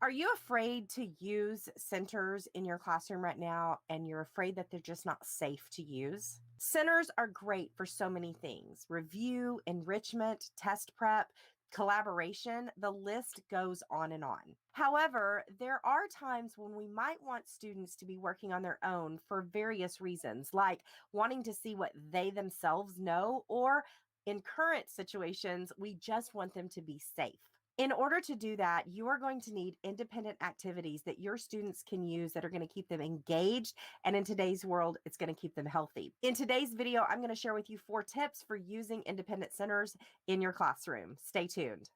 Are you afraid to use centers in your classroom right now and you're afraid that they're just not safe to use? Centers are great for so many things: review, enrichment, test prep, collaboration. The list goes on and on. However, there are times when we might want students to be working on their own for various reasons, like wanting to see what they themselves know, or in current situations, we just want them to be safe. In order to do that, you are going to need independent activities that your students can use that are going to keep them engaged. And in today's world, it's going to keep them healthy. In today's video, I'm going to share with you 4 tips for using independent centers in your classroom. Stay tuned.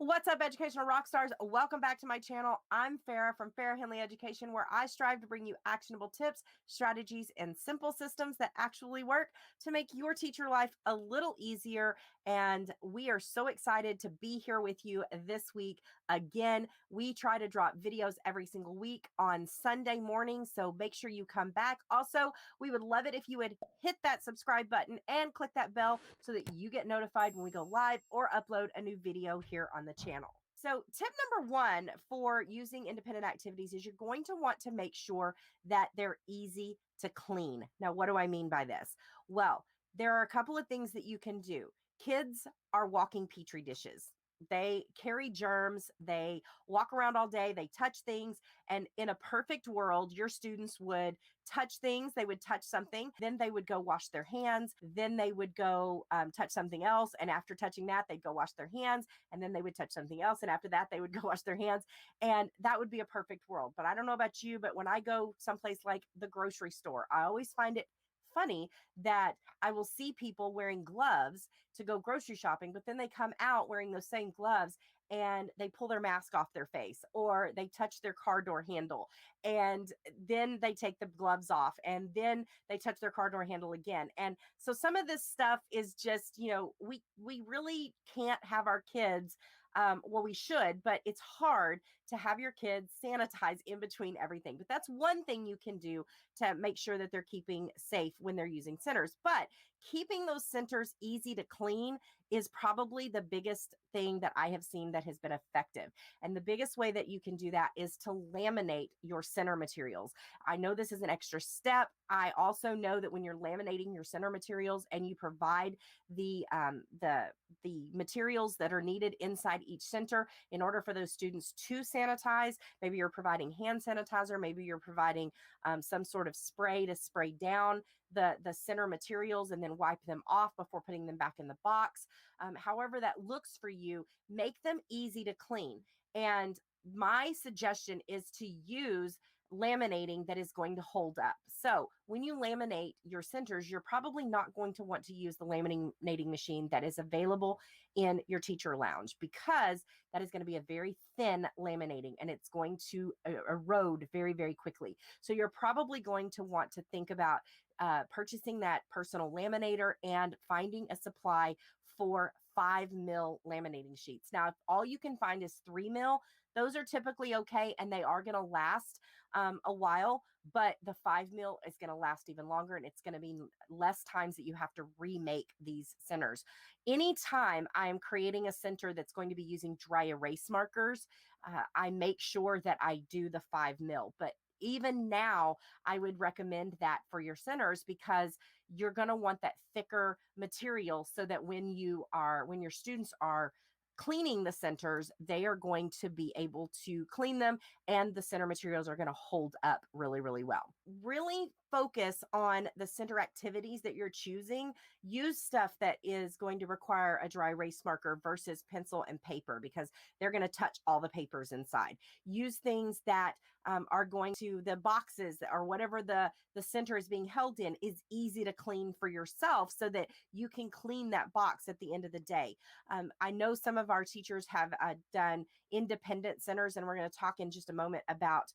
What's up, educational rock stars? Welcome back to my channel. I'm Farah from Farah Henley Education, where I strive to bring you actionable tips, strategies, and simple systems that actually work to make your teacher life a little easier. And we are so excited to be here with you this week. Again, we try to drop videos every single week on Sunday morning, so make sure you come back. Also, we would love it if you would hit that subscribe button and click that bell so that you get notified when we go live or upload a new video here on the channel. So tip number 1 for using independent activities is you're going to want to make sure that they're easy to clean. Now, what do I mean by this? Well, there are a couple of things that you can do. Kids are walking petri dishes. They carry germs, they walk around all day, they touch things, and in a perfect world, your students would touch things, they would touch something, then they would go wash their hands, then they would go touch something else, and after touching that, they'd go wash their hands, and then they would touch something else, and after that, they would go wash their hands, and that would be a perfect world. But I don't know about you, but when I go someplace like the grocery store, I always find it funny that I will see people wearing gloves to go grocery shopping, but then they come out wearing those same gloves and they pull their mask off their face, or they touch their car door handle, and then they take the gloves off, and then they touch their car door handle again. And so some of this stuff is just, we really can't have our kids, well, we should, but it's hard to have your kids sanitize in between everything. But that's one thing you can do to make sure that they're keeping safe when they're using centers. But keeping those centers easy to clean is probably the biggest thing that I have seen that has been effective. And the biggest way that you can do that is to laminate your center materials. I know this is an extra step. I also know that when you're laminating your center materials and you provide the materials that are needed inside each center in order for those students to sanitize, maybe you're providing hand sanitizer, maybe you're providing some sort of spray to spray down the center materials and then wipe them off before putting them back in the box. However that looks for you, make them easy to clean. And my suggestion is to use laminating that is going to hold up. So when you laminate your centers, you're probably not going to want to use the laminating machine that is available in your teacher lounge, because that is going to be a very thin laminating and it's going to erode very, very quickly. So you're probably going to want to think about purchasing that personal laminator and finding a supply for 5 mil laminating sheets. Now, if all you can find is 3 mil, those are typically okay and they are going to last a while, but the 5 mil is going to last even longer, and it's going to be less times that you have to remake these centers. Anytime I am creating a center that's going to be using dry erase markers, I make sure that I do the 5 mil. But even now, I would recommend that for your centers, because you're going to want that thicker material so that when your students are cleaning the centers, they are going to be able to clean them and the center materials are going to hold up really, really well. Really focus on the center activities that you're choosing. Use stuff that is going to require a dry erase marker versus pencil and paper, because they're going to touch all the papers inside. Use things that are going to, the boxes or whatever the center is being held in is easy to clean for yourself so that you can clean that box at the end of the day. I know some of our teachers have done independent centers, and we're going to talk in just a moment about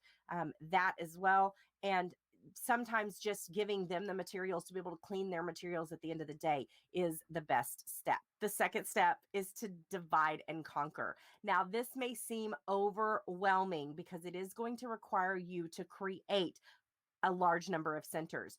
that as well. And sometimes just giving them the materials to be able to clean their materials at the end of the day is the best step. The second step is to divide and conquer. Now, this may seem overwhelming because it is going to require you to create a large number of centers.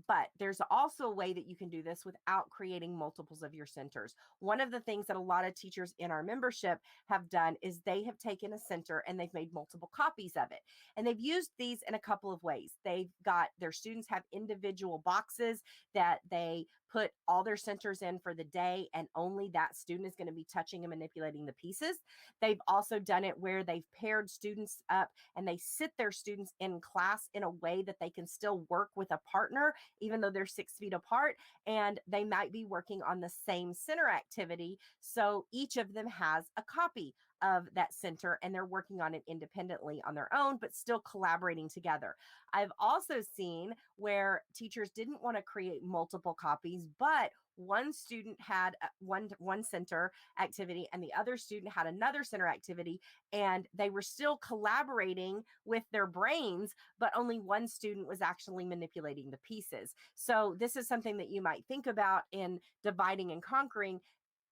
But there's also a way that you can do this without creating multiples of your centers. One of the things that a lot of teachers in our membership have done is they have taken a center and they've made multiple copies of it. And they've used these in a couple of ways. They've got their students have individual boxes that they put all their centers in for the day, and only that student is going to be touching and manipulating the pieces. They've also done it where they've paired students up and they sit their students in class in a way that they can still work with a partner, even though they're 6 feet apart, and they might be working on the same center activity. So each of them has a copy of that center and they're working on it independently on their own, but still collaborating together. I've also seen where teachers didn't want to create multiple copies, but one student had one center activity and the other student had another center activity, and they were still collaborating with their brains, but only one student was actually manipulating the pieces. So this is something that you might think about in dividing and conquering.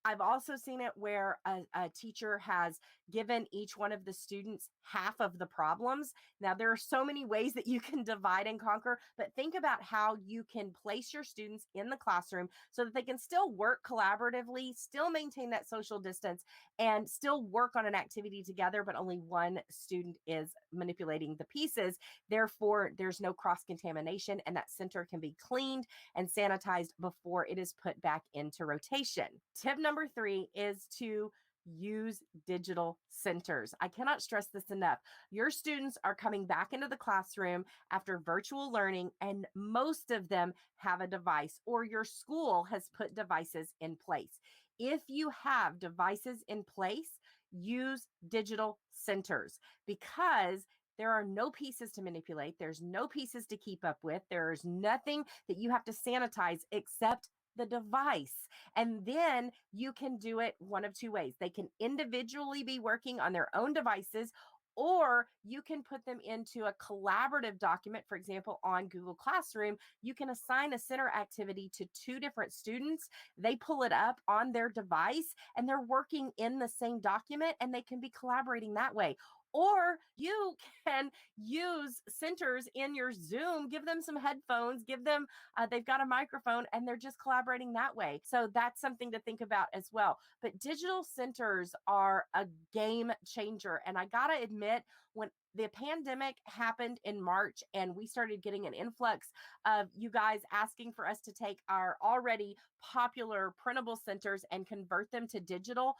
I've also seen it where a teacher has given each one of the students half of the problems. Now, there are so many ways that you can divide and conquer, but think about how you can place your students in the classroom so that they can still work collaboratively, still maintain that social distance, and still work on an activity together, but only one student is manipulating the pieces. Therefore, there's no cross contamination, and that center can be cleaned and sanitized before it is put back into rotation. Tip number 3 is to use digital centers. I cannot stress this enough. Your students are coming back into the classroom after virtual learning, and most of them have a device, or your school has put devices in place. If you have devices in place, use digital centers, because there are no pieces to manipulate. There's no pieces to keep up with. There's nothing that you have to sanitize except the device. And then you can do it one of two ways. They can individually be working on their own devices, or you can put them into a collaborative document. For example, on Google Classroom, you can assign a center activity to two different students. They pull it up on their device and they're working in the same document, and they can be collaborating that way. Or you can use centers in your Zoom, give them some headphones, give them, they've got a microphone, and they're just collaborating that way. So that's something to think about as well. But digital centers are a game changer. And I got to admit, when the pandemic happened in March and we started getting an influx of you guys asking for us to take our already popular printable centers and convert them to digital,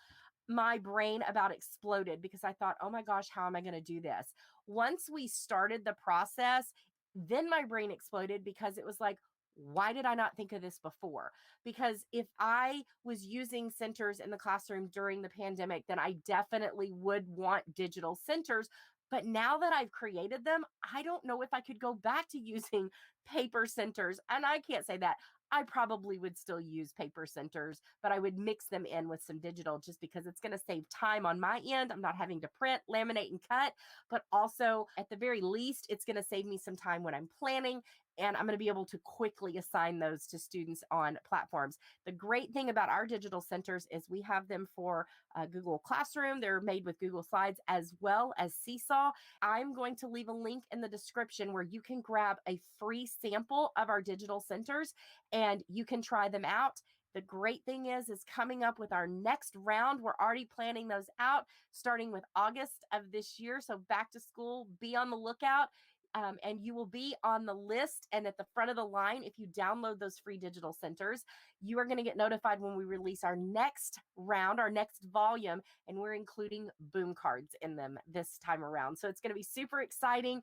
my brain about exploded, because I thought, oh my gosh, how am I going to do this? Once we started the process, then my brain exploded, because it was like, why did I not think of this before? Because if I was using centers in the classroom during the pandemic, then I definitely would want digital centers. But now that I've created them, I don't know if I could go back to using paper centers. And I can't say that. I probably would still use paper centers, but I would mix them in with some digital, just because it's going to save time on my end. I'm not having to print, laminate, and cut, but also at the very least, it's going to save me some time when I'm planning, and I'm going to be able to quickly assign those to students on platforms. The great thing about our digital centers is we have them for Google Classroom. They're made with Google Slides as well as Seesaw. I'm going to leave a link in the description where you can grab a free sample of our digital centers and you can try them out. The great thing is coming up with our next round, we're already planning those out starting with August of this year. So back to school, be on the lookout. And you will be on the list and at the front of the line if you download those free digital centers. You are going to get notified when we release our next round, our next volume, and we're including boom cards in them this time around. So it's going to be super exciting.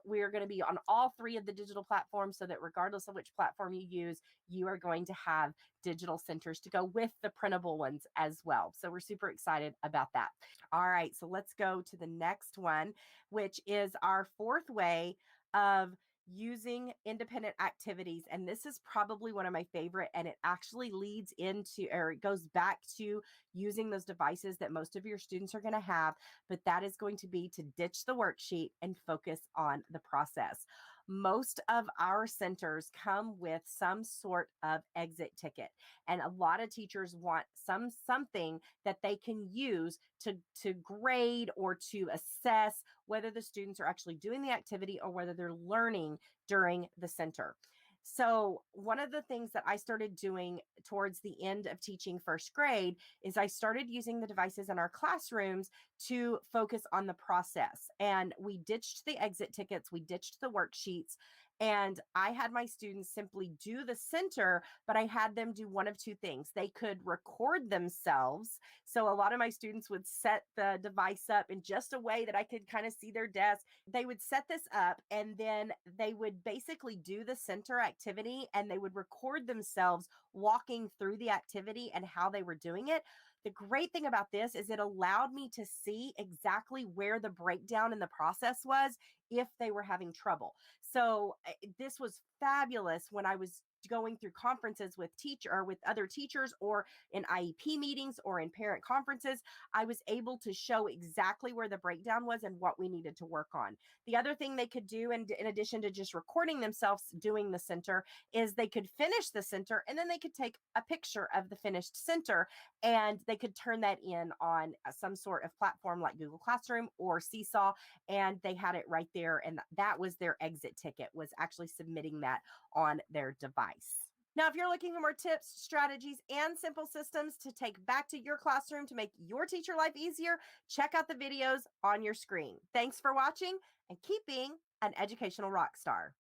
We are going to be on all three of the digital platforms, so that regardless of which platform you use, you are going to have digital centers to go with the printable ones as well. So we're super excited about that. All right, so let's go to the next one, which is our fourth way of using independent activities. And this is probably one of my favorite, and it actually leads into, or it goes back to using those devices that most of your students are going to have, but that is going to be to ditch the worksheet and focus on the process. most of our centers come with some sort of exit ticket. And a lot of teachers want something that they can use to grade or to assess whether the students are actually doing the activity or whether they're learning during the center. So, one of the things that I started doing towards the end of teaching first grade is I started using the devices in our classrooms to focus on the process. And we ditched the exit tickets, we ditched the worksheets, and I had my students simply do the center, but I had them do one of two things. They could record themselves. So, a lot of my students would set the device up in just a way that I could kind of see their desk. They would set this up and then they would basically do the center activity and they would record themselves walking through the activity and how they were doing it. The great thing about this is it allowed me to see exactly where the breakdown in the process was if they were having trouble. So this was fabulous when I was going through conferences with teacher or with other teachers or in IEP meetings or in parent conferences. I was able to show exactly where the breakdown was and what we needed to work on. The other thing they could do, in addition to just recording themselves doing the center, is they could finish the center and then they could take a picture of the finished center and they could turn that in on some sort of platform like Google Classroom or Seesaw, and they had it right there. And that was their exit ticket, was actually submitting that on their device. Now, if you're looking for more tips, strategies, and simple systems to take back to your classroom to make your teacher life easier, check out the videos on your screen. Thanks for watching and keep being an educational rock star.